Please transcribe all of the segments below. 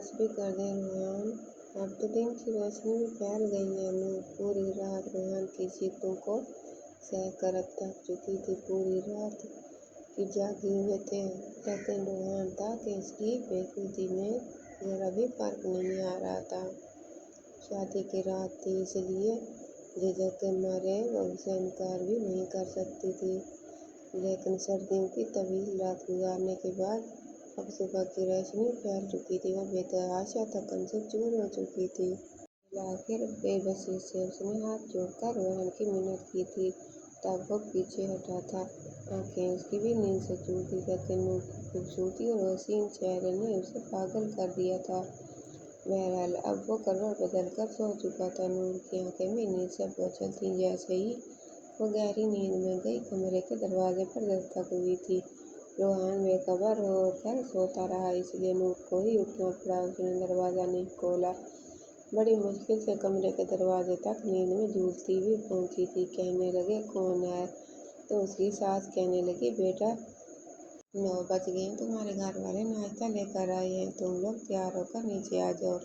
بس بھی کر دیں روحان، اب تو دن کی روشنی بھی پھیل گئی ہے۔ نور پوری رات روحان کی چیخوں کو سہ کر اب تھک چکی تھی۔ پوری رات کی جاگی ہوئے تھے، لیکن روحان تھا کہ اس کی بے خودی میں ذرا بھی فرق نہیں آ رہا تھا۔ شادی کی رات تھی، اس لیے جھجک کے مارے وہ اسے انکار بھی نہیں کر سکتی تھی، لیکن سردیوں کی طویل رات گزارنے کے بعد اب صبح کی روشنی پھیل چکی تھی۔ وہ بے تحاشا تھکن سے چور ہو چکی تھی۔ بالآخر بے بسی سے اس نے ہاتھ جوڑ کر روحان کی منت کی تھی، تب وہ پیچھے ہٹا تھا۔ آنکھیں اس کی بھی نیند سے چور تھیں، لیکن نور کی خوبصورتی اور حسین چہرے نے اسے پاگل کر دیا تھا۔ بہرحال اب وہ کروٹ بدل کر سو چکا تھا۔ نور کی آنکھیں بھی نیند سے بوچھل تھیں۔ جیسے ہی وہ گہری نیند میں گئی، کمرے کے دروازے پر دستک ہوئی تھی۔ روحان بے خبر ہو کر سوتا رہا، اس لیے نور کو ہی اٹھنا پڑا۔ اس نے دروازہ نہیں کھولا، بڑی مشکل سے کمرے کے دروازے تک نیند میں جھولتی ہوئی پہنچی تھی۔ کہنے لگے، کون ہے؟ تو اس کی ساس کہنے لگی، بیٹا 9 بج گئے ہیں، تمہارے گھر والے ناشتہ لے کر آئے ہیں، تم لوگ تیار ہو کر نیچے آ جاؤ۔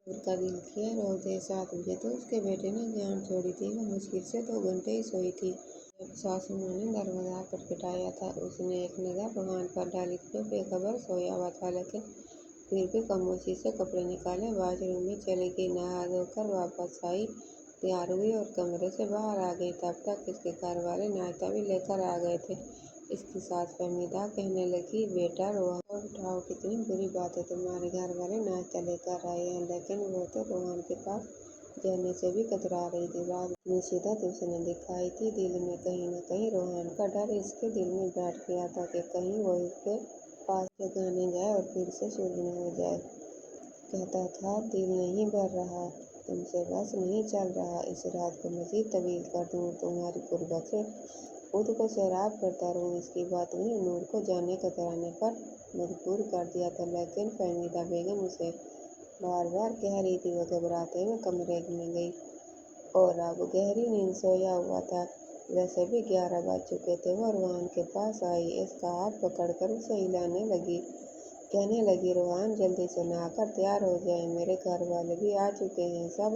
نور کا دل کیا روک دے۔ 7 بجے تو اس کے بیٹے نے جان چھوڑی تھی، وہ مشکل سے 2 گھنٹے ہی سوئی تھی۔ جب ساسو ماں نے دروازہ کھٹکھٹایا تھا، اس نے ایک نظر روحان پر ڈالی، جو بے خبر سویا ہوا تھا، لیکن پھر بھی خاموشی سے کپڑے نکالے واش روم میں چلی گئی، نہا دھو کر واپس آئی، تیار ہوئی اور کمرے سے باہر آ گئی۔ تب تک اس کے گھر والے ناشتہ بھی لے کر آ گئے تھے۔ اس کی ساس فہمیدہ کہنے لگی، بیٹا روحان کو اٹھاؤ، کتنی بری بات ہے، تمہارے گھر والے ناشتہ لے کر آئے ہیں۔ لیکن وہ تو روحان کے پاس جانے سے بھی کترا رہی تھی۔ رات اتنی شدت اس نے دکھائی تھی، دل میں کہیں نہ کہیں روحان کا ڈر اس کے دل میں بیٹھ گیا تھا کہ کہیں وہ اس کے پاس جگانے جائے اور پھر سے شروع نہ ہو جائے۔ کہتا تھا، دل نہیں بھر رہا، تم سے بس نہیں چل رہا، اس رات کو مزید طویل کر دوں اور تمہاری قربت سے خود کو سیراب کرتا رہوں۔ اس کی باتوں نے نور کو جانے کترانے پر مجبور کر دیا تھا، لیکن فہمیدہ بیگم اسے بار بار کہہ رہی تھی۔ وہ گھبراتے ہوئے کمرے میں گئی اور اب گہری نیند سویا ہوا تھا۔ ویسے بھی 11 بج چکے تھے۔ وہ روحان کے پاس آئی، اس کا ہاتھ پکڑ کر اسے ہلانے لگی، کہنے لگی، روحان جلدی سے نہا کر تیار ہو جائیں، میرے گھر والے بھی آ چکے ہیں، سب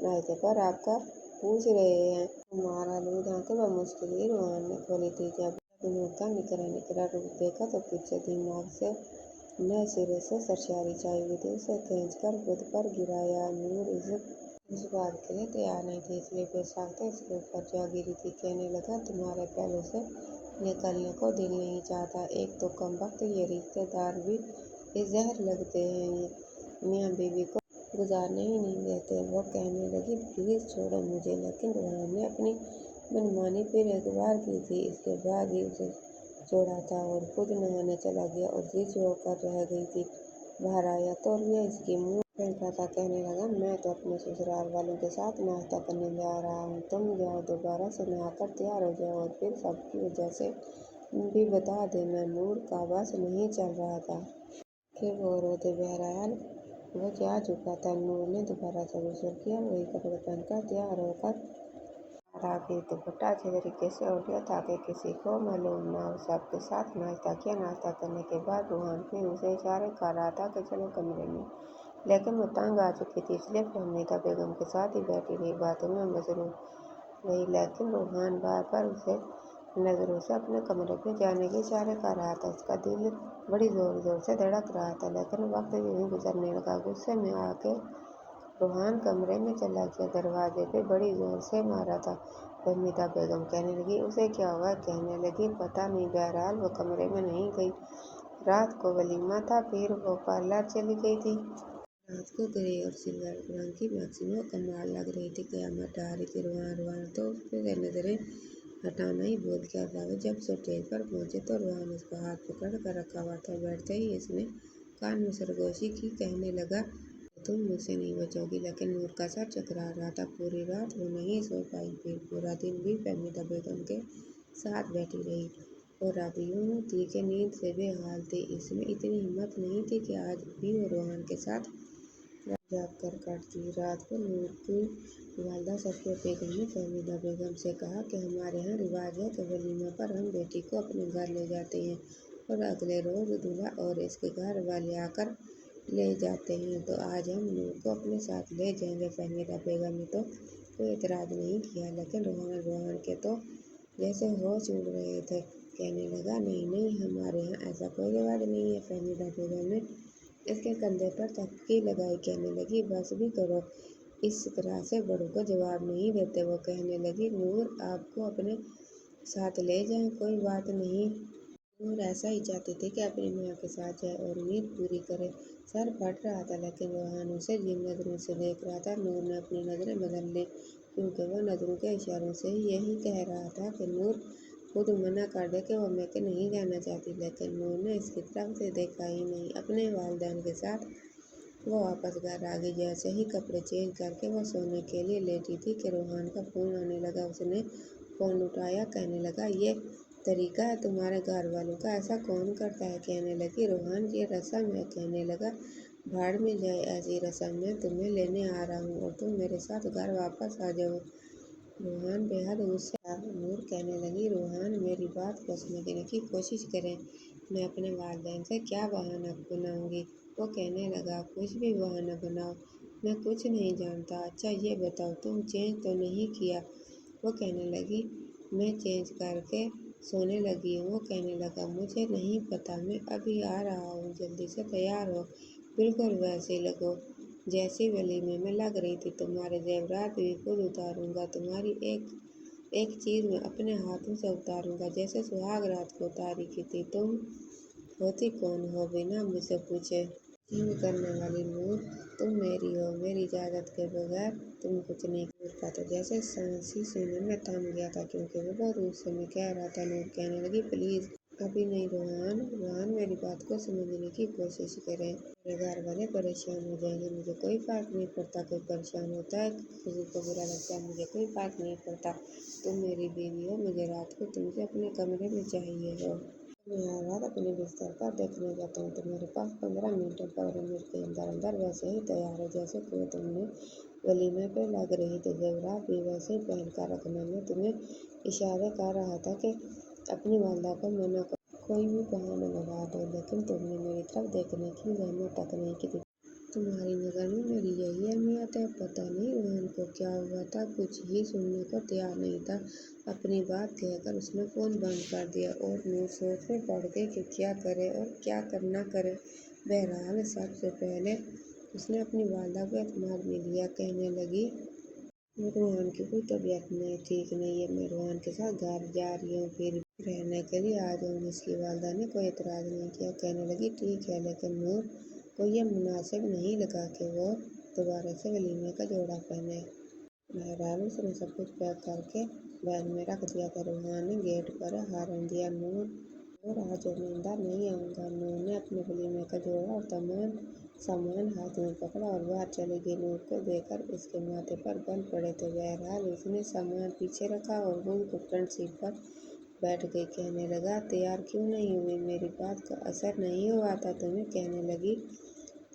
ناشتے پر آپ کا پوچھ رہے ہیں۔ تمہارا دودھ؟ آنکھیں بمشکل ہی روحان نے کھولی تھی۔ جب نور کا نکرا رخ دیکھا تو پھر سے دماغ سے نئے سرے سے سرشاری چھائی ہوئی تھی۔ اسے کھینچ کر خود پر گرایا۔ نور اس بات کے لیے تیار نہیں تھی، اس لیے بے ساختہ اس کے اوپر جا گری تھی۔ کہنے لگا، تمہارے پہلو سے نکلنے کو دل نہیں چاہتا، ایک تو کم وقت یہ رشتے دار بھی اس زہر لگتے ہیں، میاں بیوی کو گزارنے ہی نہیں دیتے۔ وہ کہنے لگی، پلیز چھوڑو مجھے، لیکن روحان نے اپنی منمانی پھر ایک بار کی تھی، اس کے بعد ہی اسے چھوڑا تھا اور خود نہانے چلا گیا اور جس ہو کر رہ گئی تھی۔ باہر آیا تو لیا اس کی منہ پھینکا تھا۔ کہنے لگا، میں تو اپنے سسرال والوں کے ساتھ ناشتہ کرنے جا رہا ہوں، تم جاؤ، دوبارہ سے نہا کر تیار ہو جاؤ اور پھر سب کی وجہ سے بھی بتا دینا۔ نور کا بس نہیں چل رہا تھا کہ وہ رو دے۔ بہرحال وہ جا چکا تھا۔ نور نے دوبارہ سے غسل کیا، وہی کپڑے پہن کر تیار ہو کر باہر آ گئی، دوپٹہ اچھے طریقے سے اوڑھ لیا تاکہ کسی کو معلوم نہ ہو۔ سب کے ساتھ ناشتہ کیا۔ ناشتہ کرنے کے بعد روحان پھر اسے اشارے کر رہا تھا کہ چلو کمرے میں، لیکن وہ تنگ آ چکی تھی، اس لیے فہمیدہ بیگم کے ساتھ ہی بیٹھی رہی، باتوں میں مصروف رہی۔ لیکن روحان بار بار اسے نظروں سے اپنے کمرے میں جانے کے اشارے کر رہا تھا۔ اس کا دل بڑی زور زور سے دھڑک رہا تھا، لیکن وقت یوں ہی گزرنے لگا۔ غصے میں آ کے روحان کمرے میں چلا گیا، دروازے پہ بڑی زور سے مارا تھا۔ فہمیدہ بیگم کہنے لگی، اسے کیا ہوا؟ کہنے لگی، پتہ نہیں، بہرحال وہ کمرے میں نہیں گئی، رات کو ولیمہ تھا، پھر وہ پارلر چلی گئی تھی۔ رات کو گرے اور سلور رنگ کی میکسی کمال لگ رہی تھی، قیامت ڈھا رہی تھی۔ روحان تو اس سے نظریں ہٹانا ہی بھول گیا تھا۔ وہ جب اسٹیج پر پہنچے تو روحان اس کا ہاتھ پکڑ کر رکھا ہوا تھا۔ بیٹھتے ہی اس نے کان میں سرگوشی کی، کہنے لگا، تم مجھ سے نہیں بچو گی۔ لیکن نور کا سر چکرا رہا تھا، پوری رات وہ نہیں سو پائی، پھر پورا دن بھی فہمیدہ بیگم کے ساتھ بیٹھی رہی اور اب یوں تھی کہ نیند سے بے حال تھی۔ اس میں اتنی ہمت نہیں تھی کہ آج بھی وہ روحان کے ساتھ رات جاگ کر کاٹتی۔ رات کو نور کی والدہ صفیہ بیگم نے فہمیدہ بیگم سے کہا کہ ہمارے ہاں رواج ہے کہ ولیمہ پر ہم بیٹی کو اپنے گھر لے جاتے ہیں اور اگلے روز دولہا اور اس کے گھر والے آ کر لے جاتے ہیں تو آج ہم نور کو اپنے ساتھ لے جائیں گے۔ فہمیدہ بیگم نے تو کوئی اعتراض نہیں کیا، لیکن روحان کے تو جیسے ہوش اڑ رہے تھے۔ کہنے لگا، نہیں نہیں، ہمارے یہاں ایسا کوئی رواج نہیں ہے۔ فہمیدہ بیگم نے اس کے کندھے پر تھپکی لگائی، کہنے لگی، بس بھی کرو، اس طرح سے بڑوں کو جواب نہیں دیتے۔ وہ کہنے لگی، نور آپ کو اپنے ساتھ لے جائیں، کوئی بات نہیں۔ نور ایسا ہی چاہتی تھی کہ اپنی ماں کے ساتھ جائے اور امید پوری کرے۔ سر پھٹ رہا تھا، لیکن روحان اسے جن نظروں سے دیکھ رہا تھا، نور نے اپنی نظریں بدل لیں، کیونکہ وہ نظروں کے اشاروں سے ہی یہی کہہ رہا تھا کہ نور خود منع کر دے کہ وہ میکے نہیں جانا چاہتی، لیکن نور نے اس کی طرف سے دیکھا ہی نہیں۔ اپنے والدین کے ساتھ وہ واپس گھر آ گئی۔ جیسے ہی کپڑے چینج کر کے وہ سونے کے لیے لیٹی تھی کہ روحان کا فون آنے لگا۔ اس نے فون اٹھایا، کہنے لگا، یہ طریقہ ہے تمہارے گھر والوں کا، ایسا کون کرتا ہے؟ کہنے لگی، روحان یہ رسم ہے۔ کہنے لگا، بھاڑ میں جائے ایسی رسم، میں تمہیں لینے آ رہا ہوں اور تم میرے ساتھ گھر واپس آ جاؤ۔ روحان بے حد غصے تھا۔ نور کہنے لگی، روحان میری بات کو سمجھنے کی کوشش کریں، میں اپنے والدین سے کیا بہانہ بناؤں گی؟ وہ کہنے لگا، کچھ بھی بہانہ بناؤ، میں کچھ نہیں جانتا۔ اچھا یہ بتاؤ، تم چینج تو نہیں کیا؟ وہ کہنے لگی، میں چینج کر کے سونے لگی ہوں۔ وہ کہنے لگا، مجھے نہیں پتا، میں ابھی آ رہا ہوں، جلدی سے تیار ہو، بالکل ویسی لگو جیسی ولیمے میں لگ رہی تھی، تمہارے زیورات بھی خود اتاروں گا، تمہاری ایک چیز میں اپنے ہاتھوں سے اتاروں گا، جیسے سہاگ رات کو اتاری کی تھی۔ تم ہوتی کون ہو بنا مجھ سے پوچھے یقین کرنے والی؟ نور تم میری ہو، میری اجازت کے بغیر تم کچھ نہیں۔ نور کا تو جیسے سانس ہی سینے میں تھم گیا تھا، کیونکہ وہ بہت غصے میں کہہ رہا تھا۔ نور کہنے لگی، پلیز ابھی نہیں روحان میری بات کو سمجھنے کی کوشش کریں، میرے گھر والے پریشان ہو جائیں گے۔ مجھے کوئی فرق نہیں پڑتا، کوئی پریشان ہوتا ہے، کسی کو برا لگتا ہے، مجھے کوئی فرق نہیں پڑتا۔ تم میری بیوی ہو، مجھے رات کو تم سے اپنے کمرے میں چاہیے ہو، میں ہر رات اپنے بستر پر دیکھنا چاہتا ہوں۔ تمہارے پاس 15 منٹ ہے، فوراً مل کے اندر ویسے ہی تیار ہو جیسے کہ تم نے ولیمے پہ لگ رہی تھی، زیورات بھی ویسے ہی پہن کر رکھنا۔ میں تمہیں اشارے کر رہا تھا کہ اپنی والدہ کو منع کرو، کوئی بھی بہانہ لگا دو، لیکن تم نے میری طرف دیکھنے کی زحمت تک نہیں کی۔ تمہاری نظر میں میری یہی اہمیت ہے؟ پتہ نہیں روحان کو کیا ہوا تھا، کچھ ہی سننے کو تیار نہیں تھا۔ اپنی بات کہہ کر اس نے فون بند کر دیا اور نور سوچ میں پڑ گئی کہ کیا کرے اور کیا نہ کرے۔ بہرحال سب سے پہلے اس نے اپنی والدہ کو اعتماد میں لیا، کہنے لگی، روحان کی کوئی طبیعت ٹھیک نہیں ہے، میں روحان کے ساتھ گھر جا رہی ہوں، پھر رہنے کے لیے آ جاؤں گی۔ اس کی والدہ نے کوئی اعتراض نہیں کیا، کہنے لگی، ٹھیک ہے، لیکن نور کو یہ مناسب نہیں لگا کہ وہ دوبارہ سے ولیمے کا جوڑا پہنے۔ بہرحال اس نے سب کچھ پیک کر کے بیگ میں رکھ دیا تھا۔ روحان نے گیٹ پر ہارن دیا، نور آج اور میں اندر نہیں آؤں گا۔ نور نے اپنے ولیمے کا جوڑا اور تمام سامان ہاتھ میں پکڑا اور باہر چلی گئی۔ نور کو دیکھ کر اس کے ماتھے پر بل پڑے تھے۔ بہرحال اس نے سامان پیچھے رکھا اور خود کو فرنٹ سیٹ پر بیٹھ گئی، کہنے لگا، تیار کیوں نہیں ہوئی؟ میری بات کا اثر نہیں ہوا تھا تمہیں؟ کہنے لگی،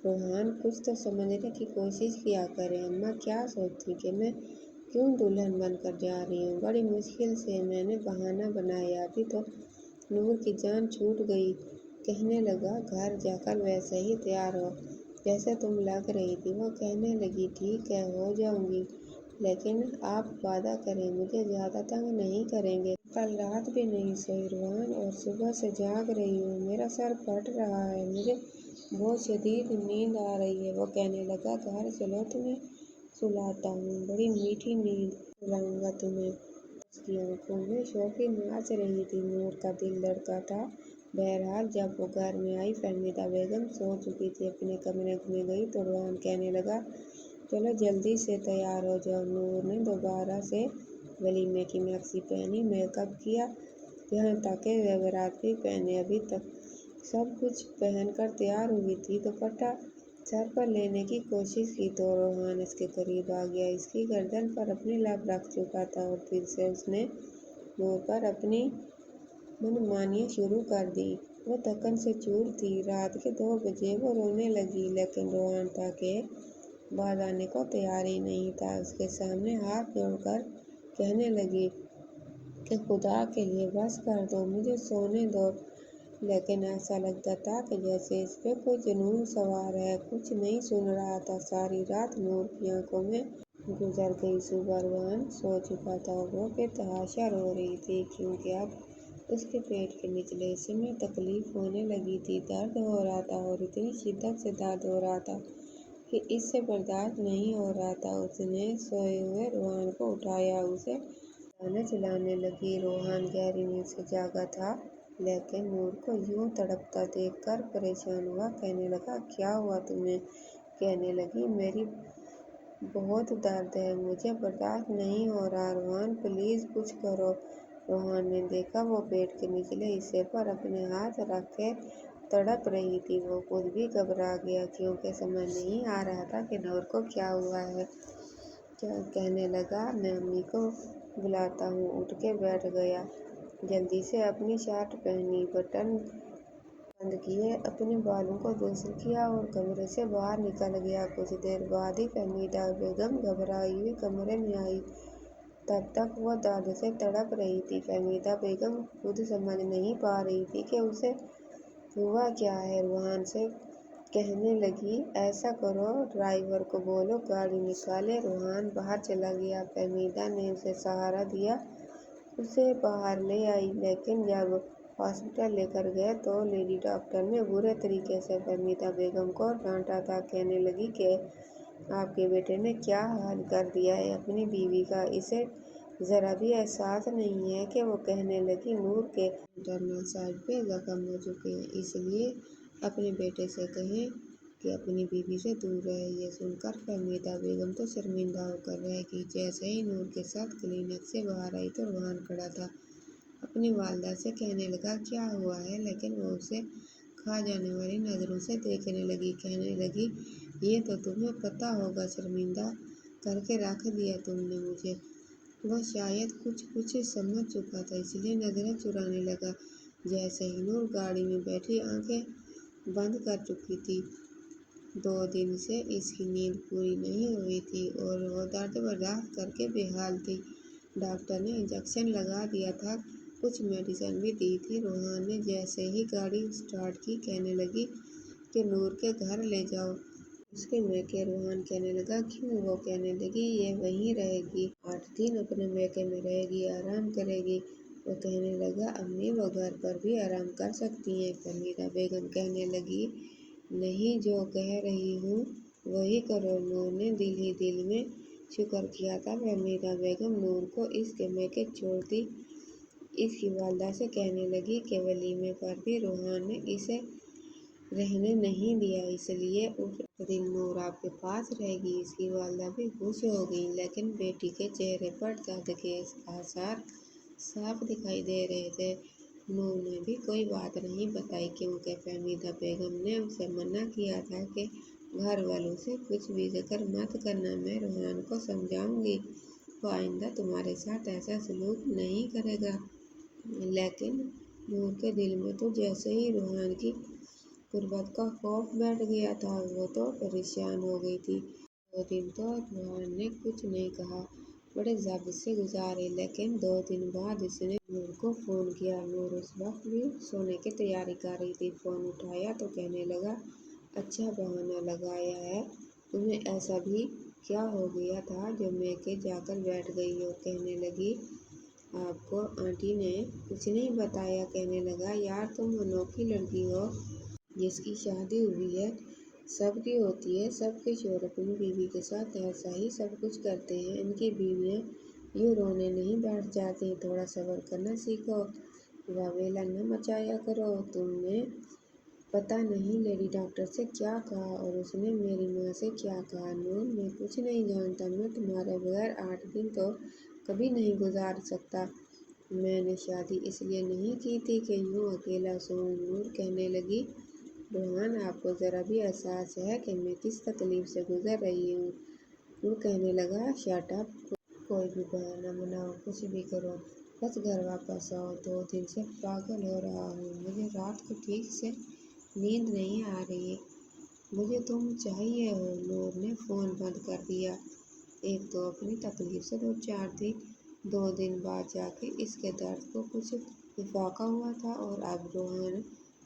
روحان کچھ تو سمجھنے کی کوشش کیا کریں، اماں کیا سوچتی کہ میں کیوں دلہن بن کر جا رہی ہوں؟ بڑی مشکل سے میں نے بہانہ بنایا، ابھی تو نور کی جان چھوٹ گئی۔ کہنے لگا، گھر جا کر ویسے ہی تیار ہو جیسے تم لگ رہی تھی۔ وہ کہنے لگی، ٹھیک ہے، ہو جاؤں گی، لیکن آپ وعدہ کریں مجھے زیادہ تنگ نہیں کریں گے۔ کل رات بھی نہیں سوئی روحان اور صبح سے جاگ رہی ہوں، میرا سر پھٹ رہا ہے، مجھے بہت شدید نیند آ رہی ہے۔ وہ کہنے لگا، گھر چلو، تمہیں سلاتا ہوں، بڑی میٹھی نیند سلاؤں گا تمہیں۔ اس کی آنکھوں میں شوقی ناچ رہی تھی، نور کا دل دھڑکا تھا۔ بہرحال جب وہ گھر میں آئی، فہمیدہ بیگم سو چکی تھی، اپنے کمرے میں گئی تو روحان کہنے لگا، چلو جلدی سے تیار ہو جاؤ۔ نور نے دوبارہ سے ولیمے کی میکسی پہنی، میک اپ کیا، یہاں تک کہ زیورات بھی پہنے۔ ابھی تک سب کچھ پہن کر تیار ہوئی تھی، دوپٹہ سر پر لینے کی کوشش کی تو روحان اس کے قریب آ گیا، اس کی گردن پر اپنے لب رکھ چکا تھا اور پھر سے اس نے نور پر اپنی منمانیاں شروع کر دیں۔ وہ تھکن سے چور تھی۔ رات کے 2 بجے وہ رونے لگی، لیکن روحان تھا کہ باز آنے کو تیار ہی نہیں تھا۔ اس کے سامنے ہاتھ جوڑ کر کہنے لگی کہ خدا کے لیے بس کر دو، مجھے سونے دو، لیکن ایسا لگتا تھا کہ جیسے اس پہ کوئی جنون سوار ہے۔ کچھ نہیں سن رہا تھا۔ ساری رات نور کی آنکھوں میں گزر گئی۔ صبح روحان سو چکا تھا۔ وہ بے تحاشا رو رہی تھی کیونکہ اب اس کے پیٹ کے نچلے حصے میں تکلیف ہونے لگی تھی۔ درد ہو رہا تھا اور اتنی شدت سے درد ہو رہا تھا کہ اس سے برداشت نہیں ہو رہا تھا۔ اس نے سوئے ہوئے روحان کو اٹھایا، اسے چلانے لگی۔ روحان گہری نیند سے جاگا تھا لیکن نور کو یوں تڑپتا دیکھ کر پریشان ہوا۔ کہنے لگا، کیا ہوا تمہیں؟ کہنے لگی، میری بہت درد ہے، مجھے برداشت نہیں ہو رہا۔ روحان پلیز کچھ کرو۔ روحان نے دیکھا وہ پیٹ کے نچلے حصے پر اپنے ہاتھ رکھ کے تڑپ رہی تھی۔ وہ خود بھی گھبرا گیا کیونکہ سمجھ نہیں آ رہا تھا کہ نور کو کیا ہوا ہے۔ کہنے لگا، میں امی کو بلاتا ہوں۔ اٹھ کے بیٹھ گیا۔ جلدی سے اپنی شرٹ پہنی، بٹن بند کیے، اپنے بالوں کو درست کیا اور کمرے سے باہر نکل گیا۔ کچھ دیر بعد ہی فہمیدہ بیگم گھبرائی ہوئی کمرے میں آئی۔ تب تک وہ درد سے تڑپ رہی تھی۔ فہمیدہ بیگم خود سمجھ نہیں پا رہی تھی کہ اسے ہوا کیا ہے۔ روحان سے کہنے لگی، ایسا کرو، ڈرائیور کو بولو گاڑی نکالے۔ روحان باہر چلا گیا۔ فہمیدہ نے اسے سہارا دیا، اسے باہر لے آئی۔ لیکن جب ہاسپٹل لے کر گئے تو لیڈی ڈاکٹر نے برے طریقے سے فہمیدہ بیگم کو ڈانٹا تھا۔ کہنے لگی کہ آپ کے بیٹے نے کیا حال کر دیا ہے اپنی بیوی کا، اسے ذرا بھی احساس نہیں ہے کہ وہ کہنے لگی، نور کے انٹرنل سائٹ پہ زخم ہو چکے ہیں، اس لیے اپنے بیٹے سے کہیں کہ اپنی بیوی سے دور رہے۔ یہ سن کر فہمیدہ بیگم تو شرمندہ ہو کر رہ گئی۔ جیسے ہی نور کے ساتھ کلینک سے باہر آئی تو روحان کھڑا تھا، اپنی والدہ سے کہنے لگا، کیا ہوا ہے؟ لیکن وہ اسے کھا جانے والی نظروں سے دیکھنے لگی۔ کہنے لگی، یہ تو تمہیں پتہ ہوگا، شرمندہ کر کے رکھ دیا تم نے مجھے۔ وہ شاید کچھ سمجھ چکا تھا اس لیے نظریں چرانے لگا۔ جیسے ہی نور گاڑی میں بیٹھی آنکھیں بند کر چکی تھی۔ 2 دن سے اس کی نیند پوری نہیں ہوئی تھی اور وہ درد برداشت کر کے بے حال تھی۔ ڈاکٹر نے انجیکشن لگا دیا تھا، کچھ میڈیسن بھی دی تھی۔ روحان نے جیسے ہی گاڑی سٹارٹ کی کہنے لگی کہ نور کے گھر لے جاؤ۔ اس کے میکے۔ روحان کہنے لگا، کیوں؟ وہ کہنے لگی، یہ وہیں رہے گی، 8 دن اپنے میکے میں رہے گی، آرام کرے گی۔ وہ کہنے لگا، امی وہ گھر پر بھی آرام کر سکتی ہیں۔ فہمیدہ بیگم کہنے لگی، نہیں، جو کہہ رہی ہوں وہی کرو۔ نور نے دل ہی دل میں شکر کیا تھا فہمیدہ بیگم نور کو اس کے میکے چھوڑتی۔ اس کی والدہ سے کہنے لگی کہ ولیمے پر بھی روحان نے اسے رہنے نہیں دیا، اس لیے اس دن نور آپ کے پاس رہے گی۔ اس کی والدہ بھی خوش ہو گئیں، لیکن بیٹی کے چہرے پر درد کے آثار صاف دکھائی دے رہے تھے۔ نور نے بھی کوئی بات نہیں بتائی کیونکہ فہمیدہ بیگم نے اسے منع کیا تھا کہ گھر والوں سے کچھ بھی ذکر مت کرنا، میں روحان کو سمجھاؤں گی، وہ آئندہ تمہارے ساتھ ایسا سلوک نہیں کرے گا۔ لیکن نور کے دل میں تو جیسے ہی روحان کی قربت کا خوف بیٹھ گیا تھا، وہ تو پریشان ہو گئی تھی۔ 2 دن تو روحان نے کچھ نہیں کہا، بڑے ضبط سے گزارے، لیکن 2 دن بعد اس نے نور کو فون کیا۔ نور اس وقت بھی سونے کی تیاری کر رہی تھی۔ فون اٹھایا تو کہنے لگا، اچھا بہانہ لگایا ہے، تمہیں ایسا بھی کیا ہو گیا تھا جو میکے جا کر بیٹھ گئی ہو؟ کہنے لگی، آپ کو آنٹی نے کچھ نہیں بتایا؟ کہنے لگا، یار تم انوکھی لڑکی ہو جس کی شادی ہوئی ہے، سب کی ہوتی ہے، سب کے شوہر اپنی بیوی کے ساتھ ایسا ہی سب کچھ کرتے ہیں، ان کی بیویاں یوں رونے نہیں بیٹھ جاتی، تھوڑا صبر کرنا سیکھو، واویلا نہ مچایا کرو۔ تم نے پتہ نہیں لیڈی ڈاکٹر سے کیا کہا اور اس نے میری ماں سے کیا کہا؟ نور، میں کچھ نہیں جانتا، میں تمہارے بغیر 8 دن تو کبھی نہیں گزار سکتا۔ میں نے شادی اس لیے نہیں کی تھی کہ یوں اکیلا سوؤں۔ نور کہنے لگی، روحان، آپ کو ذرا بھی احساس ہے کہ میں کس تکلیف سے گزر رہی ہوں؟ وہ کہنے لگا، شٹ اپ، کوئی بھی بہانہ بناؤ، کچھ بھی کرو، بس گھر واپس آؤ۔ 2 دن سے پاگل ہو رہا ہوں، مجھے رات کو ٹھیک سے نیند نہیں آ رہی، مجھے تم چاہیے ہو۔ نور نے فون بند کر دیا۔ ایک تو اپنی تکلیف سے دوچار تھی، 2 دن بعد جا کے اس کے درد کو کچھ افاقہ ہوا تھا، اور اب روحان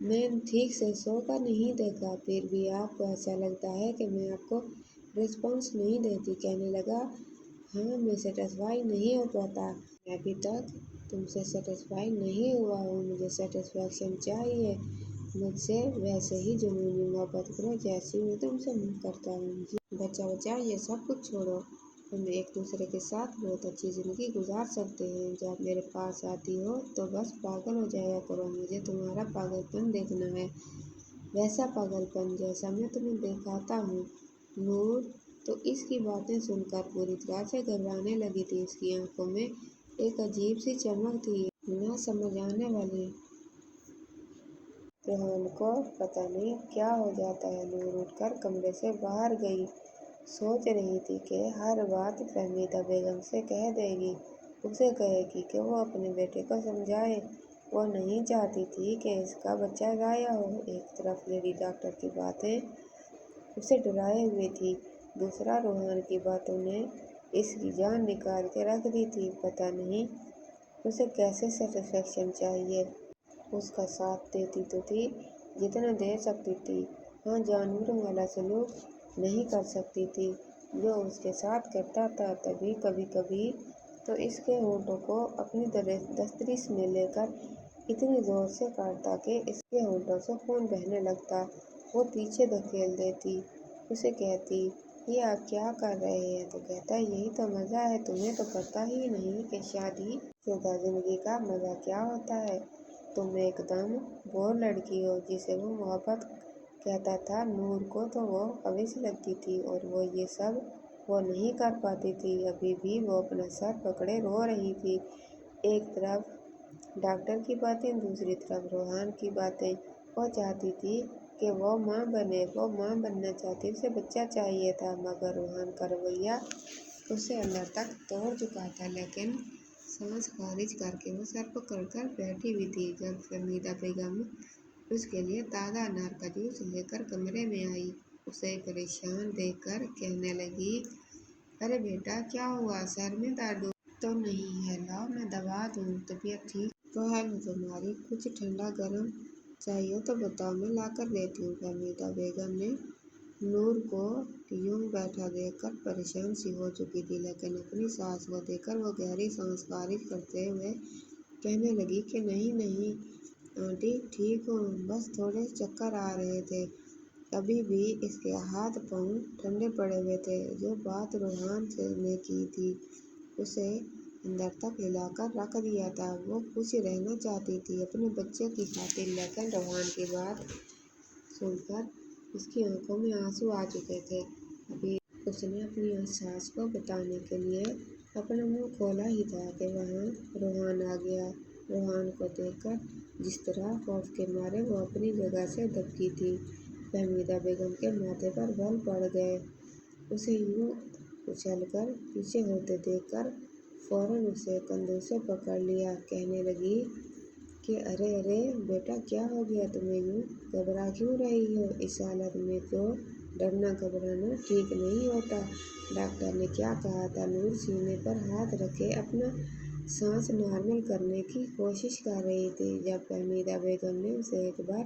میں ٹھیک سے سو کر نہیں دیکھا، پھر بھی آپ کو ایسا لگتا ہے کہ میں آپ کو رسپانس نہیں دیتی۔ کہنے لگا، ہاں میں سیٹسفائی نہیں ہو پاتا۔ میں ابھی تک تم سے سیٹسفائی نہیں ہوا ہوں، مجھے سیٹسفیکشن چاہیے۔ مجھ سے ویسے ہی جنونی محبت کرو جیسی میں تم سے کرتا ہوں۔ بچہ یہ سب کچھ چھوڑو، ہم ایک دوسرے کے ساتھ بہت اچھی زندگی گزار سکتے ہیں۔ جب میرے پاس آتی ہو تو بس پاگل ہو جایا کرو، مجھے تمہارا پاگل پن دیکھنا ہے، ویسا پاگل پن جیسا میں تمہیں دکھاتا ہوں۔ نور تو اس کی باتیں سن کر پوری طرح سے گھبرانے لگی تھی، اس کی آنکھوں میں ایک عجیب سی چمک تھی، نہ سمجھ آنے والی۔ روحان کو پتہ نہیں کیا ہو جاتا ہے۔ نور اٹھ کر کمرے سے باہر گئی، سوچ رہی تھی کہ ہر بات فہمیدہ بیگم سے کہہ دے گی، اسے کہے گی کہ وہ اپنے بیٹے کو سمجھائے۔ وہ نہیں چاہتی تھی کہ اس کا بچہ ضائع ہو۔ ایک طرف لیڈی ڈاکٹر کی باتیں اسے ڈرائے ہوئے تھی، دوسرا روحان کی باتوں نے اس کی جان نکال کے رکھ دی تھی۔ پتہ نہیں اسے کیسے سیٹسفیکشن چاہیے۔ اس کا ساتھ دیتی تو تھی جتنا دے سکتی تھی، ہاں جانوروں والا سلوک نہیں کر سکتی تھی جو اس کے ساتھ کرتا تھا۔ تبھی کبھی کبھی تو اس کے ہونٹوں کو اپنی دسترس میں لے کر اتنی زور سے کاٹتا کہ اس کے ہونٹوں سے خون بہنے لگتا۔ وہ پیچھے دھکیل دیتی، اسے کہتی، یہ آپ کیا کر رہے ہیں؟ تو کہتا، یہی تو مزہ ہے، تمہیں تو پتہ ہی نہیں کہ شادی شدہ زندگی کا مزہ کیا ہوتا ہے۔ تم ایک دم بور لڑکی ہو جسے وہ محبت کہتا تھا۔ نور کو تو وہ خواہش لگتی تھی اور وہ یہ سب وہ نہیں کر پاتی تھی۔ ابھی بھی وہ اپنا سر پکڑے رو رہی تھی، ایک طرف ڈاکٹر کی باتیں، دوسری طرف روحان کی باتیں۔ وہ چاہتی تھی کہ وہ ماں بنے، وہ ماں بننا چاہتی، اسے بچہ چاہیے تھا، مگر روحان کا رویہ اسے اندر تک توڑ چکا تھا۔ لیکن سانس خارج کر کے وہ سر پکڑ کر بیٹھی ہوئی تھی جب فہمیدہ بیگم اس کے لیے تازہ انار کا جوس لے کر کمرے میں آئی۔ اسے پریشان دیکھ کر کہنے لگی، ارے بیٹا کیا ہوا، سر میں درد تو نہیں ہے؟ لاؤ میں دوا دوں، طبیعت ٹھیک تو ہے نا تمہاری؟ کچھ ٹھنڈا گرم چاہیے تو بتاؤ، میں لا کر دیتی ہوں۔ فہمیدہ بیگم نے نور کو یوں بیٹھا دیکھ کر پریشان سی ہو چکی تھی، لیکن اپنی ساس کو دیکھ کر وہ گہری سانس خارج کرتے ہوئے کہنے لگی کہ نہیں نہیں آنٹی ٹھیک ہوں، بس تھوڑے چکر آ رہے تھے۔ ابھی بھی اس کے ہاتھ پاؤں ٹھنڈے پڑے ہوئے تھے۔ جو بات روحان نے کی تھی اسے اندر تک ہلا کر رکھ دیا تھا۔ وہ خوش رہنا چاہتی تھی اپنے بچے کی خاطر، لیکن روحان کی بات سن کر اس کی آنکھوں میں آنسو آ چکے تھے۔ ابھی اس نے اپنی ساس کو بتانے کے لیے اپنا منہ کھولا ہی تھا کہ وہاں روحان آ گیا۔ روحان کو دیکھ کر جس طرح خوف کے مارے وہ اپنی جگہ سے دبکی تھی، فہمیدہ بیگم کے ماتھے پر بل پڑ گئے۔ اسے یوں اچھل کر پیچھے ہوتے دیکھ کر فوراً اسے کندھوں سے پکڑ لیا، کہنے لگی کہ ارے ارے بیٹا کیا ہو گیا تمہیں، یوں گھبرا کیوں رہی ہو؟ اس حالت میں تو ڈرنا گھبرانا ٹھیک نہیں ہوتا۔ ڈاکٹر نے کیا کہا تھا؟ نور سینے پر ہاتھ رکھے اپنا سانس نارمل کرنے کی کوشش کر رہی تھی جب فہمیدہ بیگم نے اسے ایک بار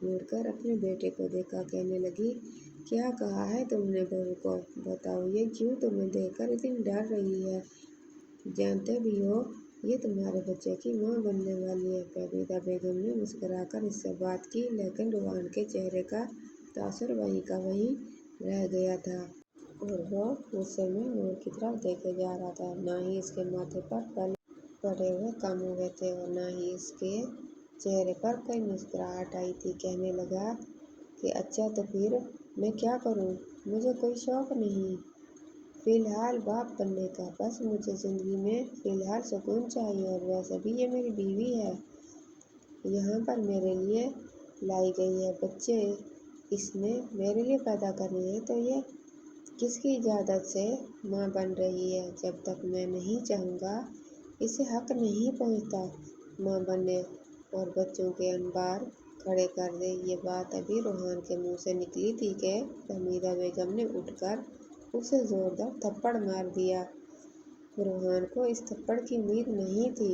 مڑ کر اپنے بیٹے کو دیکھا، کہنے لگی، کیا کہا ہے تم نے بہو کو؟ بتاؤ یہ کیوں تمہیں دیکھ کر اتنی ڈر رہی ہے؟ جانتے بھی ہو یہ تمہارے بچے کی ماں بننے والی ہے۔ فہمیدہ بیگم نے مسکرا کر اس سے بات کی، لیکن روحان کے چہرے کا تاثر وہیں کا وہیں رہ گیا تھا اور وہ غصے میں نور کی طرف دیکھے جا رہا تھا۔ نہ ہی اس کے ماتھے پر بل پڑے ہوئے کم ہوئے تھے اور نہ ہی اس کے چہرے پر کوئی مسکراہٹ آئی تھی۔ کہنے لگا کہ اچھا تو پھر میں کیا کروں؟ مجھے کوئی شوق نہیں فی الحال باپ بننے کا، بس مجھے زندگی میں فی الحال سکون چاہیے، اور ویسے بھی یہ میری بیوی ہے، یہاں پر میرے لیے لائی گئی ہے، بچے اس نے میرے لیے پیدا کرنے ہیں، تو یہ کس کی اجازت سے ماں بن رہی ہے؟ جب تک میں نہیں چاہوں گا اسے حق نہیں پہنچتا ماں بننے اور بچوں کے انبار کھڑے کر دے۔ یہ بات ابھی روحان کے منہ سے نکلی تھی کہ فہمیدہ بیگم نے اٹھ کر اسے زوردار تھپڑ مار دیا۔ روحان کو اس تھپڑ کی امید نہیں تھی۔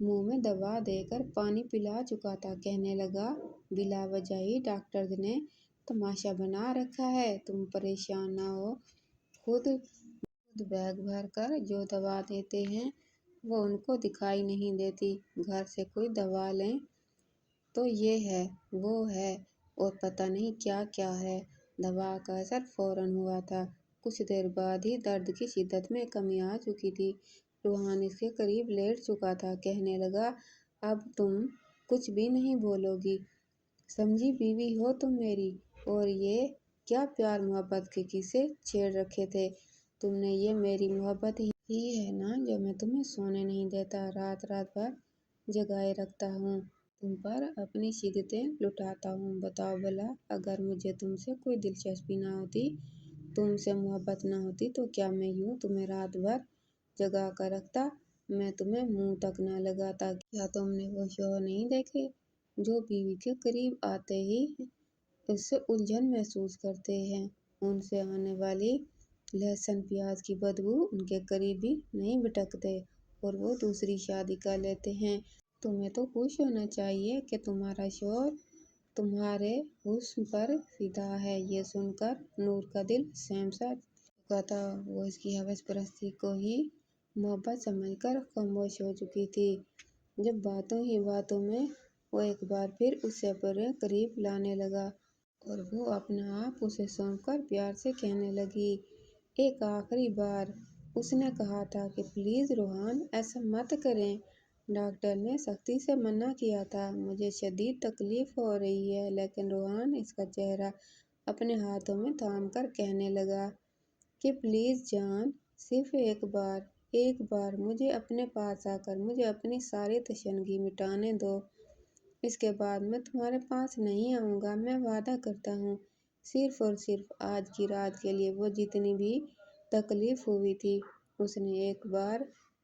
منہ میں دوا دے کر پانی پلا چکا تھا۔ کہنے لگا، بلا وجہ ہی ڈاکٹرز نے تماشا بنا رکھا ہے۔ تم پریشان نہ ہو، خود بیگ بھر کر جو دوا دیتے ہیں وہ ان کو دکھائی نہیں دیتی۔ گھر سے کوئی دوا لیں تو یہ ہے وہ ہے اور پتہ نہیں کیا کیا ہے۔ دوا کا اثر فوراً ہوا تھا۔ کچھ دیر بعد ہی درد کی شدت میں کمی آ چکی تھی۔ روحان اس کے قریب لیٹ چکا تھا۔ کہنے لگا، اب تم کچھ بھی نہیں بولو گی، سمجھی بیوی ہو تم میری؟ اور یہ کیا پیار محبت کے قصے چھیڑ رکھے تھے تم نے؟ یہ میری محبت ہی ہے نا جو میں تمہیں سونے نہیں دیتا، رات رات بھر جگائے رکھتا ہوں، تم پر اپنی شدتیں لٹاتا ہوں۔ بتاؤ بھلا، اگر مجھے تم سے کوئی دلچسپی نہ ہوتی، تم سے محبت نہ ہوتی تو کیا میں یوں تمہیں رات بھر جگا کر رکھتا، میں تمہیں منہ تک نہ لگاتا؟ کیا تم نے وہ شوہر نہیں دیکھے جو بیوی کے قریب آتے ہی اس سے الجھن محسوس کرتے ہیں؟ ان سے آنے والی لہسن پیاز کی بدبو ان کے قریب بھی نہیں بٹکتے اور وہ دوسری شادی کر لیتے ہیں۔ تمہیں تو خوش ہونا چاہیے کہ تمہارا شوہر تمہارے حسن پر فدا ہے۔ یہ سن کر نور کا دل سہم سا چکا تھا۔ وہ اس کی ہوس پرستی کو ہی محبت سمجھ کر خاموش ہو چکی تھی، جب باتوں ہی باتوں میں وہ ایک بار پھر اسے اپنے قریب لانے لگا اور وہ اپنا آپ اسے سونپ کر پیار سے کہنے لگی، ایک آخری بار۔ اس نے کہا تھا کہ پلیز روحان ایسا مت کریں، ڈاکٹر نے سختی سے منع کیا تھا، مجھے شدید تکلیف ہو رہی ہے۔ لیکن روحان اس کا چہرہ اپنے ہاتھوں میں تھام کر کہنے لگا کہ پلیز جان، صرف ایک بار مجھے اپنے پاس آ کر مجھے اپنی ساری تشنگی مٹانے دو۔ اس کے بعد میں تمہارے پاس نہیں آؤں گا، میں وعدہ کرتا ہوں۔ صرف اور صرف آج کی رات کے لیے۔ وہ جتنی بھی تکلیف ہوئی تھی اس نے ایک بار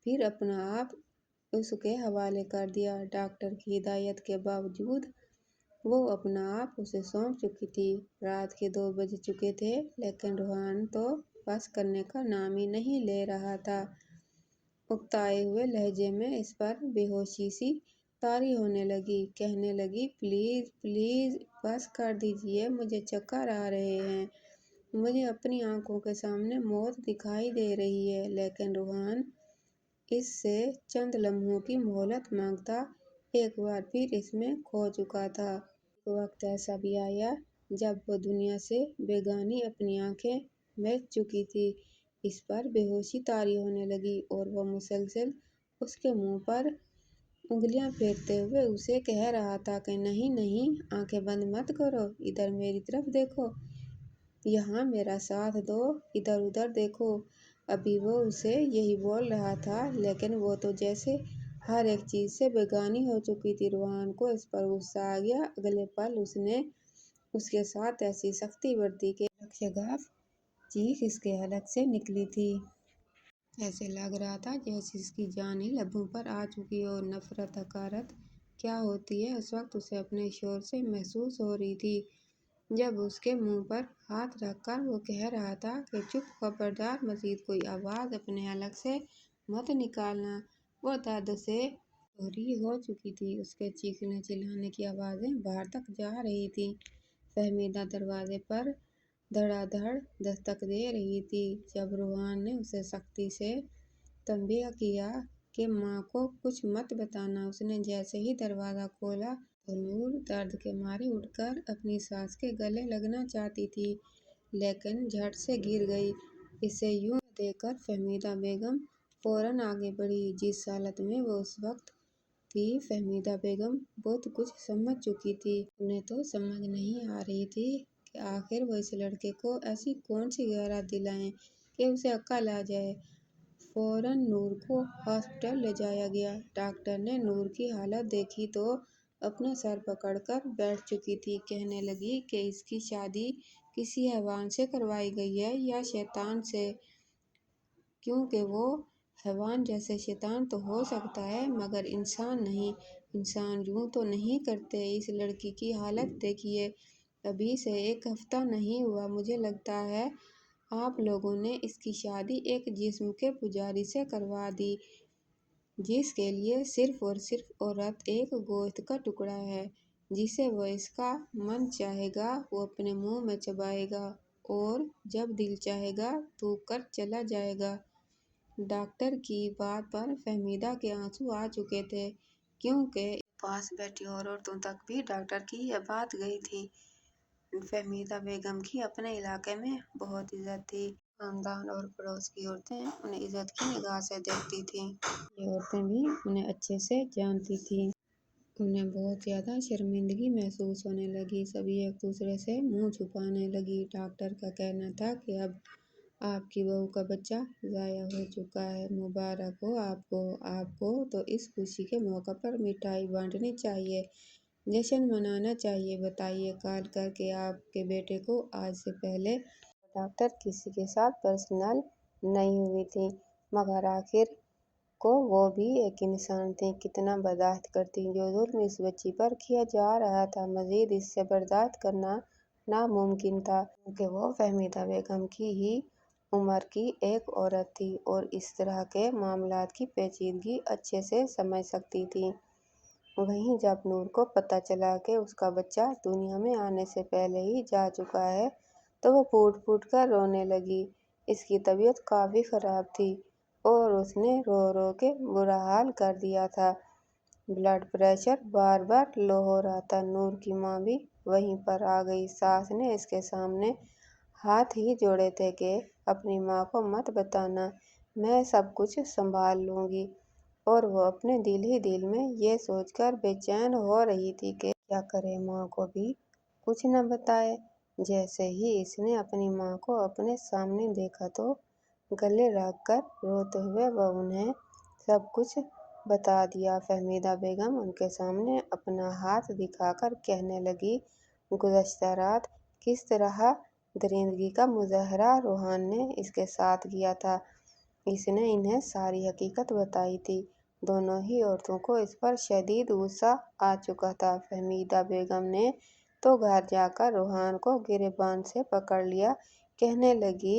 پھر اپنا آپ اس کے حوالے کر دیا۔ ڈاکٹر کی ہدایت کے باوجود وہ اپنا آپ اسے سونپ چکی تھی۔ رات کے 2 بج چکے تھے لیکن روحان تو بس کرنے کا نام ہی نہیں لے رہا تھا۔ اکتائے ہوئے لہجے میں اس پر بے ہوشی سی طاری ہونے لگی۔ کہنے لگی، پلیز پلیز بس کر دیجیے، مجھے چکر آ رہے ہیں، مجھے اپنی آنکھوں کے سامنے موت دکھائی دے رہی ہے۔ لیکن روحان اس سے چند لمحوں کی مہلت مانگتا ایک بار پھر اس میں کھو چکا تھا۔ ایک وقت ایسا بھی آیا جب وہ دنیا سے بیگانی اپنی آنکھیں مچ چکی تھی۔ اس پر بے ہوشی طاری ہونے لگی اور وہ مسلسل اس کے منہ پر انگلیاں پھیرتے ہوئے اسے کہہ رہا تھا کہ نہیں نہیں، آنکھیں بند مت کرو، ادھر میری طرف دیکھو، یہاں میرا ساتھ دو، ادھر ادھر دیکھو۔ ابھی وہ اسے یہی بول رہا تھا لیکن وہ تو جیسے ہر ایک چیز سے بیگانی ہو چکی تھی۔ روحان کو اس پر غصہ آ گیا۔ اگلے پل اس نے اس کے ساتھ ایسی سختی برتی کہ ایک شگاف چیخ اس کے حلق سے نکلی تھی۔ ایسے لگ رہا تھا جیسے اس کی جان ہی لبوں پر آ چکی ہو۔ نفرت حقارت کیا ہوتی ہے اس وقت اسے اپنے شوہر سے محسوس ہو رہی تھی، جب اس کے منہ پر ہاتھ رکھ کر وہ کہہ رہا تھا کہ چپ، خبردار مزید کوئی آواز اپنے حلق سے مت نکالنا۔ وہ درد سے بھوری ہو چکی تھی، اس کے چیخنے چلانے کی آوازیں باہر تک جا رہی تھیں۔ فہمیدہ دروازے پر دھڑا دھڑ دستک دے رہی تھی۔ جب روحان نے اسے سختی سے تنبیہ کیا کہ ماں کو کچھ مت بتانا، اس نے جیسے ہی دروازہ کھولا تو نور درد کے مارے اٹھ کر اپنی ساس کے گلے لگنا چاہتی تھی لیکن جھٹ سے گر گئی۔ اسے یوں دیکھ کر فہمیدہ بیگم فوراً آگے بڑھی جس حالت میں وہ اس وقت تھی۔ فہمیدہ بیگم بہت کچھ سمجھ چکی تھی۔ انہیں تو سمجھ نہیں آ رہی تھی کہ آخر وہ اس لڑکے کو ایسی کون سی غیرت دلائیں کہ اسے عقل آ جائے۔ فوراً نور کو ہاسپٹل لے جایا گیا۔ ڈاکٹر نے نور کی حالت دیکھی تو اپنا سر پکڑ کر بیٹھ چکی تھی۔ کہنے لگی کہ اس کی شادی کسی حیوان سے کروائی گئی ہے یا شیطان سے، کیونکہ وہ حیوان جیسے شیطان تو ہو سکتا ہے مگر انسان نہیں، انسان یوں تو نہیں کرتے۔ اس لڑکی کی حالت دیکھیے، ابھی سے 1 ہفتہ نہیں ہوا، مجھے لگتا ہے آپ لوگوں نے اس کی شادی ایک جسم کے پجاری سے کروا دی۔ جس کے لیے صرف اور صرف عورت ایک گوشت کا ٹکڑا ہے جسے وہ اس کا من چاہے گا وہ اپنے منہ میں چبائے گا اور جب دل چاہے گا تھوک کر چلا جائے گا۔ ڈاکٹر کی بات پر فہمیدہ کے آنسو آ چکے تھے کیونکہ پاس بیٹھی اور عورتوں تک بھی ڈاکٹر کی یہ بات گئی تھی۔ فہمیدہ بیگم کی اپنے علاقے میں بہت عزت تھی۔ خاندان اور پڑوس کی عورتیں انہیں عزت کی نگاہ سے دیکھتی تھیں۔ یہ عورتیں بھی انہیں اچھے سے جانتی تھیں۔ انہیں بہت زیادہ شرمندگی محسوس ہونے لگی۔ سبھی ایک دوسرے سے منہ چھپانے لگی۔ ڈاکٹر کا کہنا تھا کہ اب آپ کی بہو کا بچہ ضائع ہو چکا ہے۔ مبارک ہو آپ کو۔ آپ کو تو اس خوشی کے موقع پر مٹھائی بانٹنی چاہیے، جشن منانا چاہیے۔ بتائیے کال کر کے آپ کے بیٹے کو آج سے پہلے ڈاکٹر کسی کے ساتھ پرسنل نہیں ہوئی تھی، مگر آخر کو وہ بھی ایک انسان تھی۔ کتنا برداشت کرتی۔ جو ظلم اس بچی پر کیا جا رہا تھا مزید اس سے برداشت کرنا ناممکن تھا کیونکہ وہ فہمیدہ بیگم کی ہی عمر کی ایک عورت تھی اور اس طرح کے معاملات کی پیچیدگی اچھے سے سمجھ سکتی تھی۔ وہیں جب نور کو پتہ چلا کہ اس کا بچہ دنیا میں آنے سے پہلے ہی جا چکا ہے تو وہ پھوٹ پھوٹ کر رونے لگی۔ اس کی طبیعت کافی خراب تھی اور اس نے رو رو کے برا حال کر دیا تھا۔ بلڈ پریشر بار بار لو ہو رہا تھا۔ نور کی ماں بھی وہیں پر آ گئی۔ ساس نے اس کے سامنے ہاتھ ہی جوڑے تھے کہ اپنی ماں کو مت بتانا، میں سب کچھ سنبھال لوں گی، اور وہ اپنے دل ہی دل میں یہ سوچ کر بے چین ہو رہی تھی کہ کیا کرے، ماں کو بھی کچھ نہ بتائے۔ جیسے ہی اس نے اپنی ماں کو اپنے سامنے دیکھا تو گلے لگ کر روتے ہوئے وہ انہیں سب کچھ بتا دیا۔ فہمیدہ بیگم ان کے سامنے اپنا ہاتھ دکھا کر کہنے لگی، گزشتہ رات کس طرح درندگی کا مظاہرہ روحان نے اس کے ساتھ کیا تھا، اس نے انہیں ساری حقیقت بتائی تھی۔ دونوں ہی عورتوں کو اس پر شدید غصہ آ چکا تھا۔ فہمیدہ بیگم نے تو گھر جا کر روحان کو گریبان سے پکڑ لیا، کہنے لگی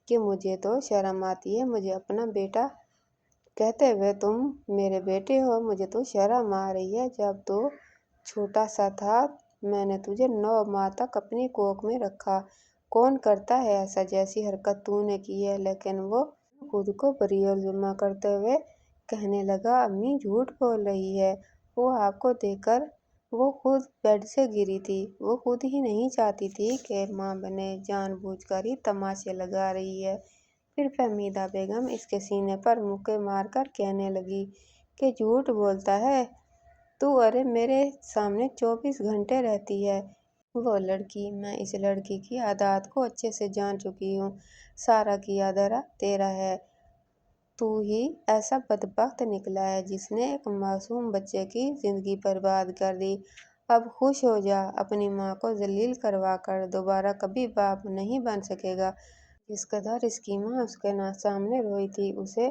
کہ مجھے تو شرم آتی ہے مجھے اپنا بیٹا کہتے ہوئے، تم میرے بیٹے ہو، مجھے تو شرم آ رہی ہے۔ جب تو چھوٹا سا تھا میں نے تجھے 9 ماہ تک اپنی کوکھ میں رکھا، کون کرتا ہے ایسا جیسی حرکت تو نے کی ہے۔ لیکن وہ خود کو بری اور ظلمہ کرتے ہوئے کہنے لگا، امی جھوٹ بول رہی ہے، وہ آپ کو دیکھ کر وہ خود بیڈ سے گری تھی، وہ خود ہی نہیں چاہتی تھی کہ ماں بنے، جان بوجھ کر ہی تماشے لگا رہی ہے۔ پھر فہمیدہ بیگم اس کے سینے پر مکے مار کر کہنے لگی کہ جھوٹ بولتا ہے تو، ارے میرے سامنے 24 گھنٹے رہتی ہے وہ لڑکی، میں اس لڑکی کی عادات کو اچھے سے جان چکی ہوں، سارا کیا دھرا تیرا ہے، تو ہی ایسا بدبخت نکلا ہے جس نے ایک معصوم بچے کی زندگی برباد کر دی۔ اب خوش ہو جا، اپنی ماں کو ذلیل کروا کر دوبارہ کبھی باپ نہیں بن سکے گا۔ جس قدر اس کی ماں اس کے سامنے روئی تھی اسے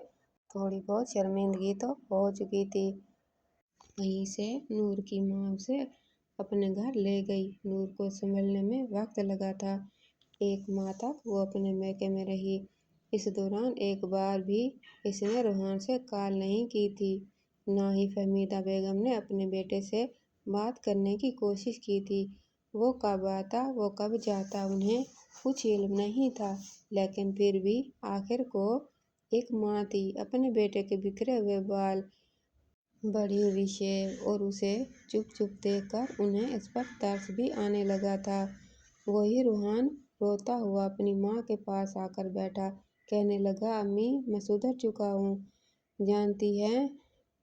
تھوڑی بہت شرمندگی تو ہو چکی تھی۔ وہیں سے نور کی ماں اسے اپنے گھر لے گئی۔ نور کو سنبھلنے میں وقت لگا تھا۔ 1 ماہ تک وہ اپنے میکے میں رہی۔ اس دوران ایک بار بھی اس نے روحان سے کال نہیں کی تھی، نہ ہی فہمیدہ بیگم نے اپنے بیٹے سے بات کرنے کی کوشش کی تھی۔ وہ کب آتا وہ کب جاتا انہیں کچھ علم نہیں تھا، لیکن پھر بھی آخر کو ایک ماں تھی، اپنے بیٹے کے بکھرے ہوئے بال، بڑھی ہوئی شیو اور اسے چپ چپ دیکھ کر انہیں اس پر ترس بھی آنے لگا تھا۔ وہی روحان روتا ہوا اپنی ماں کے پاس آ کر بیٹھا، کہنے لگا، امی میں سدھر چکا ہوں، جانتی ہیں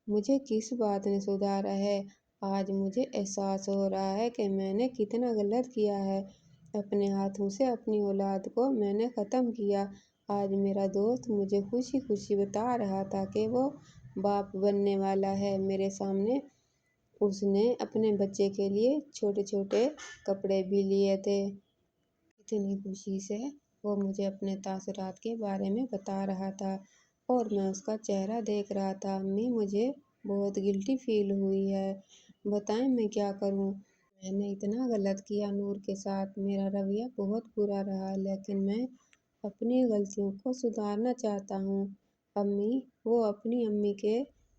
مجھے کس بات نے سدھارا ہے؟ آج مجھے احساس ہو رہا ہے کہ میں نے کتنا غلط کیا ہے، اپنے ہاتھوں سے اپنی اولاد کو میں نے ختم کیا۔ آج میرا دوست مجھے خوشی خوشی بتا رہا تھا کہ وہ باپ بننے والا ہے، میرے سامنے اس نے اپنے بچے کے لیے چھوٹے چھوٹے کپڑے بھی لیے تھے۔ اتنی خوشی سے وہ مجھے اپنے تاثرات کے بارے میں بتا رہا تھا اور میں اس کا چہرہ دیکھ رہا تھا۔ امی مجھے بہت گلٹی فیل ہوئی ہے، بتائیں میں کیا کروں؟ میں نے اتنا غلط کیا نور کے ساتھ، میرا رویہ بہت برا رہا، لیکن میں اپنی غلطیوں کو سدھارنا چاہتا ہوں۔ امی وہ اپنی امی کے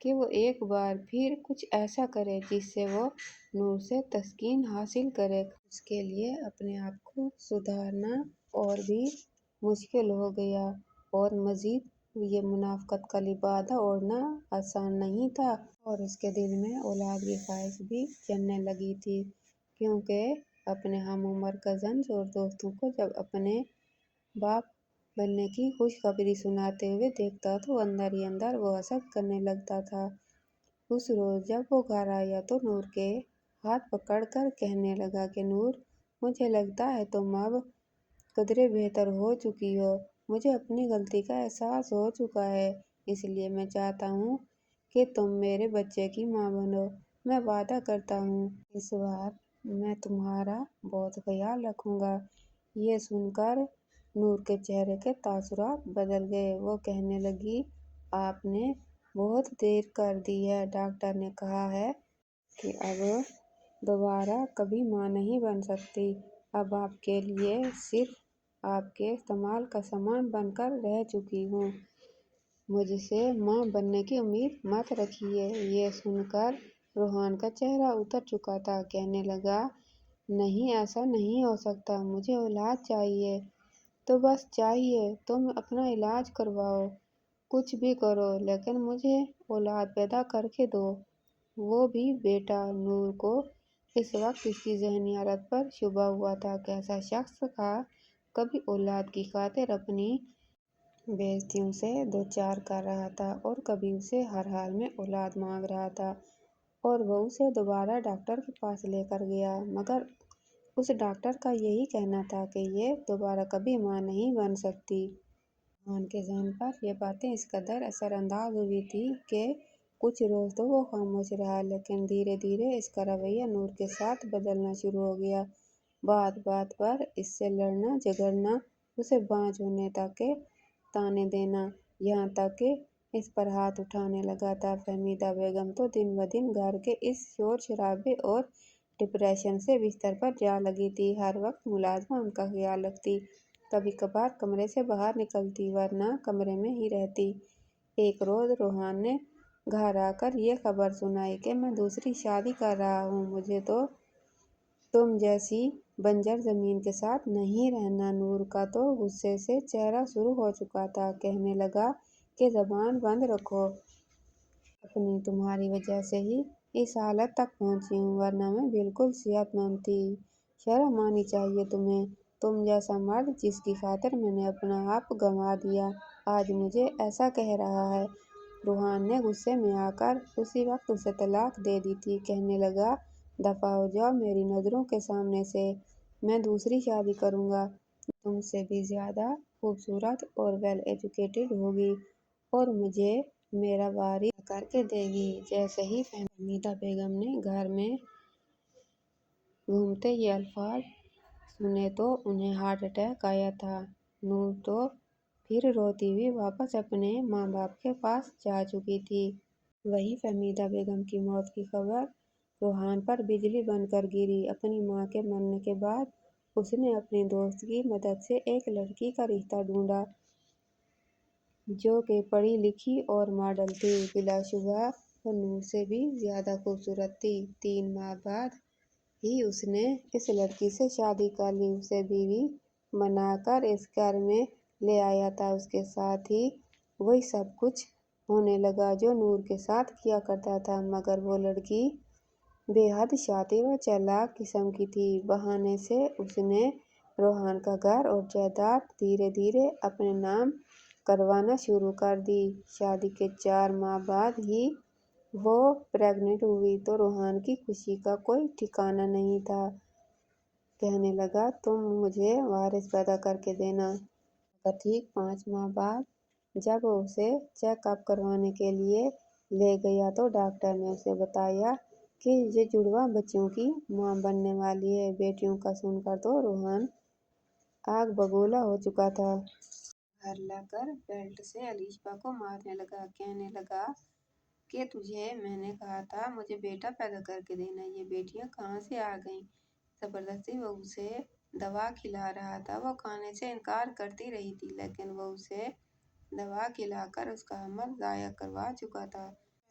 کہ وہ ایک بار پھر کچھ ایسا کرے جس سے وہ نور سے تسکین حاصل کرے۔ اس کے لیے اپنے آپ کو سدھارنا اور بھی مشکل ہو گیا، اور مزید یہ منافقت کا لبادہ اوڑھنا آسان نہیں تھا، اور اس کے دل میں اولاد کی خواہش بھی جلنے لگی تھی، کیونکہ اپنے ہم عمر کزنز اور دوستوں کو جب اپنے باپ بننے کی خوشخبری سناتے ہوئے دیکھتا تو اندر ہی اندر وہ حسد کرنے لگتا تھا۔ اس روز جب وہ گھر آیا تو نور کے ہاتھ پکڑ کر کہنے لگا کہ نور، مجھے لگتا ہے تم اب قدرے بہتر ہو چکی ہو، مجھے اپنی غلطی کا احساس ہو چکا ہے، اس لیے میں چاہتا ہوں کہ تم میرے بچے کی ماں بنو، میں وعدہ کرتا ہوں اس بار میں تمہارا بہت خیال رکھوں گا۔ یہ سن کر نور کے چہرے کے تاثرات بدل گئے، وہ کہنے لگی، آپ نے بہت دیر کر دی ہے، ڈاکٹر نے کہا ہے کہ اب دوبارہ کبھی ماں نہیں بن سکتی، اب آپ کے لیے صرف آپ کے استعمال کا سامان بن کر رہ چکی ہوں، مجھ سے ماں بننے کی امید مت رکھیے۔ یہ سن کر روحان کا چہرہ اتر چکا تھا، کہنے لگا، نہیں، ایسا نہیں ہو سکتا، مجھے اولاد چاہیے، تو بس چاہیے، تم اپنا علاج کرواؤ، کچھ بھی کرو، لیکن مجھے اولاد پیدا کر کے دو، وہ بھی بیٹا۔ نور کو اس وقت اس کی ذہنی حالت پر شبہ ہوا تھا کہ ایسا شخص تھا کبھی اولاد کی خاطر اپنی بے عزتیوں سے دوچار کر رہا تھا اور کبھی اسے ہر حال میں اولاد مانگ رہا تھا، اور وہ اسے دوبارہ ڈاکٹر کے پاس لے کر گیا، مگر اس ڈاکٹر کا یہی کہنا تھا کہ یہ دوبارہ کبھی ماں نہیں بن سکتی۔ روحان کے ذہن پر یہ باتیں اس قدر اثر انداز ہوئی تھیں کہ کچھ روز تو وہ خاموش رہا، لیکن دھیرے دھیرے اس کا رویہ نور کے ساتھ بدلنا شروع ہو گیا، بات بات پر اس سے لڑنا جھگڑنا، اسے بانجھ ہونے تک کے طعنے دینا، یہاں تک کہ اس پر ہاتھ اٹھانے لگا تھا۔ فہمیدہ بیگم تو دن بدن گھر کے اس شور شرابے اور ڈپریشن سے بستر پر جا لگی تھی، ہر وقت ملازمہ ان کا خیال رکھتی، کبھی کبھار کمرے سے باہر نکلتی، ورنہ کمرے میں ہی رہتی۔ ایک روز روحان نے گھر آ کر یہ خبر سنائی کہ میں دوسری شادی کر رہا ہوں، مجھے تو تم جیسی بنجر زمین کے ساتھ نہیں رہنا۔ نور کا تو غصے سے چہرہ سرخ ہو چکا تھا، کہنے لگا کہ زبان بند رکھو، اپنی تمہاری وجہ سے ہی اس حالت تک پہنچی ہوں، ورنہ میں بالکل صحت مند تھی، شرم آنی چاہیے تمہیں، تم جیسا مرد جس کی خاطر میں نے اپنا آپ گنوا دیا، آج مجھے ایسا کہہ رہا ہے۔ روحان نے غصے میں آ کر اسی وقت اسے طلاق دے دی تھی، کہنے لگا، دفعہ ہو جاؤ میری نظروں کے سامنے سے، میں دوسری شادی کروں گا، جو تم سے بھی زیادہ خوبصورت اور ویل ایجوکیٹڈ ہوگی، اور مجھے میرا وارث پیدا کر کے دے گی۔ جیسے ہی فہمیدہ بیگم نے گھر میں گھومتے یہ الفاظ سنے تو انہیں ہارٹ اٹیک آیا تھا۔ نور تو پھر روتی ہوئی واپس اپنے ماں باپ کے پاس جا چکی تھی۔ وہیں فہمیدہ بیگم کی موت کی خبر روحان پر بجلی بن کر گری۔ اپنی ماں کے مرنے کے بعد اس نے اپنی دوست کی مدد سے ایک لڑکی کا رشتہ ڈھونڈا جو کہ پڑھی لکھی اور ماڈل تھی، بلا شبہ وہ نور سے بھی زیادہ خوبصورت تھی۔ 3 ماہ بعد ہی اس نے اس لڑکی سے شادی کر لی، اسے بیوی بنا کر اس گھر میں لے آیا تھا، اس کے ساتھ ہی وہی سب کچھ ہونے لگا جو نور کے ساتھ کیا کرتا تھا، مگر وہ لڑکی بے حد شاطر اور چالاک قسم کی تھی۔ بہانے سے اس نے روحان کا گھر اور جائیداد دھیرے دھیرے اپنے نام کروانا شروع کر دی۔ شادی کے 4 ماہ بعد ہی وہ پریگننٹ ہوئی تو روحان کی خوشی کا کوئی ٹھکانا نہیں تھا، کہنے لگا، تم مجھے وارث پیدا کر کے دینا۔ مگر ٹھیک 5 ماہ بعد جب وہ اسے چیک اپ کروانے کے لیے لے گیا تو ڈاکٹر نے اسے بتایا کہ یہ جڑواں بچوں کی ماں بننے والی ہے۔ بیٹیوں کا سن کر تو روحان آگ بگولا ہو چکا تھا۔ گھر لا کر بیلٹ سے الیشبا کو مارنے لگا، کہنے لگا کہ تجھے میں نے کہا تھا مجھے بیٹا پیدا کر کے دینا، یہ بیٹیاں کہاں سے آ گئیں۔ زبردستی وہ اسے دوا کھلا رہا تھا، وہ کھانے سے انکار کرتی رہی تھی، لیکن وہ اسے دوا کھلا کر اس کا حمل ضائع کروا چکا تھا۔